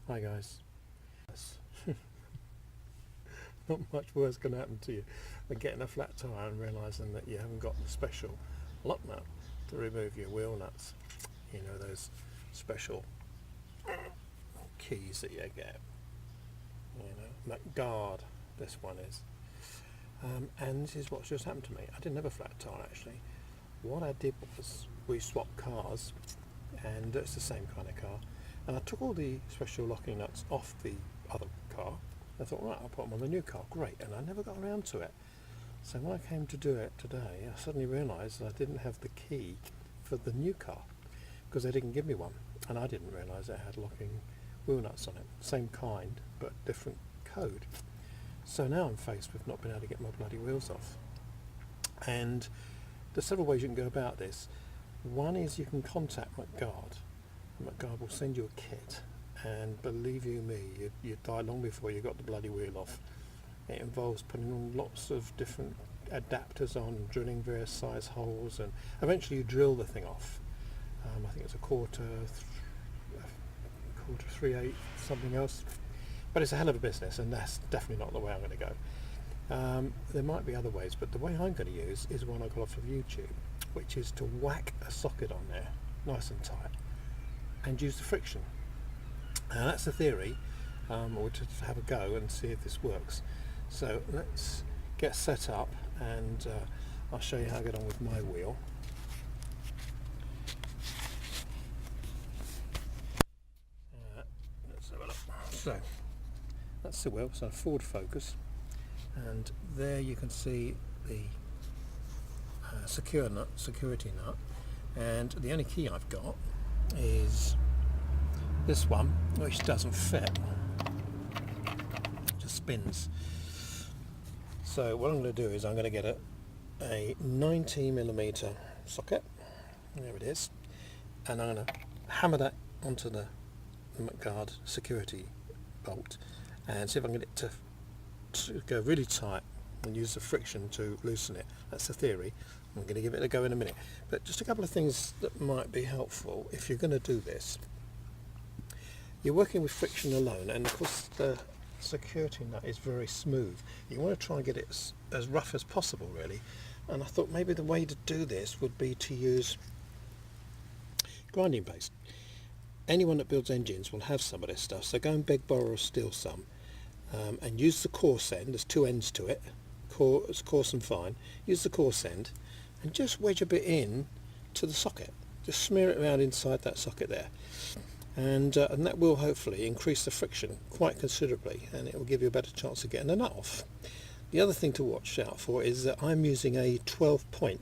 Hi guys. Not much worse can happen to you than getting a flat tyre and realising that you haven't got the special lock nut to remove your wheel nuts. You know, those special keys that you get. You know, Mcgard, this one is. And this is what's just happened to me. I didn't have a flat tyre actually. What I did was we swapped cars, and it's the same kind of car, and I took all the special locking nuts off the other car. I thought, right, I'll put them on the new car, great, and I never got around to it. So when I came to do it today, I suddenly realised that I didn't have the key for the new car, because they didn't give me one, and I didn't realise it had locking wheel nuts on it. Same kind, but different code. So now I'm faced with not being able to get my bloody wheels off. And there's several ways you can go about this. One is you can contact Mcgard. Mcgard will send you a kit, and believe you me, you'd die long before you got the bloody wheel off. It involves putting on lots of different adapters on, drilling various size holes, and eventually you drill the thing off. I think it's a quarter 3/8, something else. But it's a hell of a business, and that's definitely not the way I'm going to go. There might be other ways, but the way I'm going to use is one I got off of YouTube, which is to whack a socket on there, nice and tight, and use the friction. Now that's the theory. We'll just have a go and see if this works. So let's get set up, and I'll show you how I get on with my wheel. Let's have a look. So that's the wheel, so forward focus, and there you can see the security nut, and the only key I've got is this one, which doesn't fit, just spins. So what I'm going to do is I'm going to get a 90mm socket, there it is, and I'm going to hammer that onto the Mcgard security bolt and see if I can get it to go really tight and use the friction to loosen it. That's the theory. I'm going to give it a go in a minute, but just a couple of things that might be helpful if you're going to do this. You're working with friction alone, and of course the security nut is very smooth. You want to try and get it as rough as possible, really, and I thought maybe the way to do this would be to use grinding paste. Anyone that builds engines will have some of this stuff, so go and beg, borrow or steal some, and use the coarse end. There's two ends to it, it's coarse and fine. Use the coarse end and just wedge a bit in to the socket. Just smear it around inside that socket there, and that will hopefully increase the friction quite considerably, and it will give you a better chance of getting the nut off. The other thing to watch out for is that I'm using a 12-point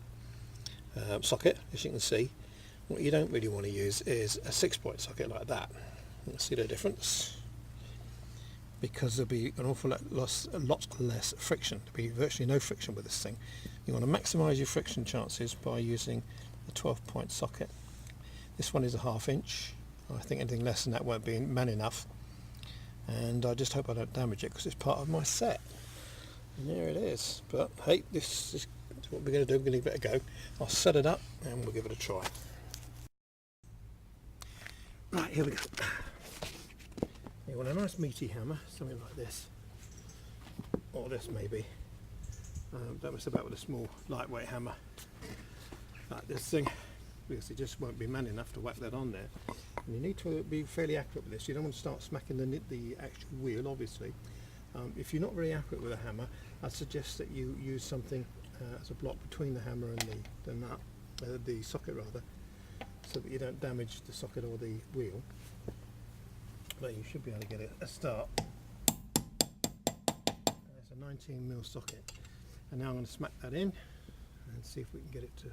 socket, as you can see. What you don't really want to use is a 6-point socket like that. You see the difference? Because there'll be an awful lot less friction. There'll be virtually no friction with this thing. You want to maximise your friction chances by using a 12-point socket. This one is a 1/2 inch. I think anything less than that won't be man enough. And I just hope I don't damage it, because it's part of my set. And there it is. But hey, this is what we're going to do. We're going to give it a go. I'll set it up and we'll give it a try. Right, here we go. You want a nice meaty hammer, something like this, or this maybe. That was about with a small lightweight hammer like this thing, because it just won't be man enough to whack that on there. And you need to be fairly accurate with this. You don't want to start smacking the actual wheel, obviously. If you're not very accurate with a hammer, I'd suggest that you use something as a block between the hammer and the nut, the socket rather, so that you don't damage the socket or the wheel. But you should be able to get a start. It's a 19mm socket, and now I'm going to smack that in and see if we can get it to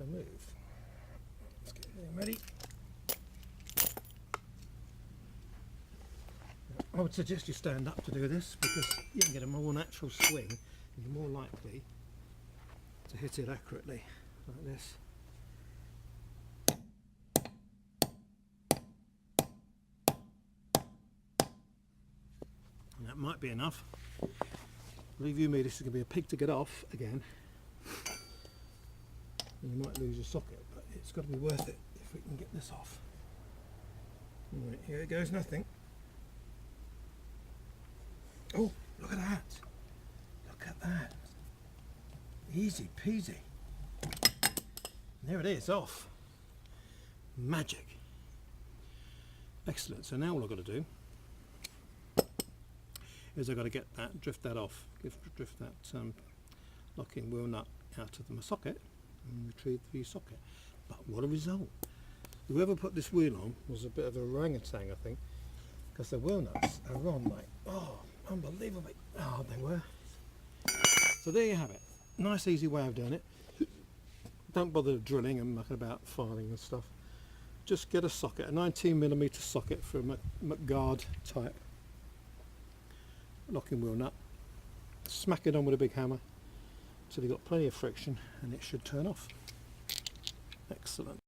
move. Let's get everything ready. I would suggest you stand up to do this, because you can get a more natural swing and you're more likely to hit it accurately like this. And that might be enough. Believe you me, this is going to be a pig to get off again. And you might lose your socket, but it's got to be worth it if we can get this off. Right, here it goes, nothing. Oh, look at that. Look at that. Easy peasy. There it is, off. Magic. Excellent. So now all I've got to do is I've got to get that, drift that off, drift that locking wheel nut out of the socket and retrieve the socket. But what a result. Whoever put this wheel on was a bit of a orangutan, I think, because the wheel nuts are on like, oh, unbelievably hard they were. So there you have it. Nice easy way of doing it. Don't bother drilling and mucking about filing and stuff. Just get a socket, a 19mm socket for a Mcgard type locking wheel nut. Smack it on with a big hammer till you've got plenty of friction and it should turn off. Excellent.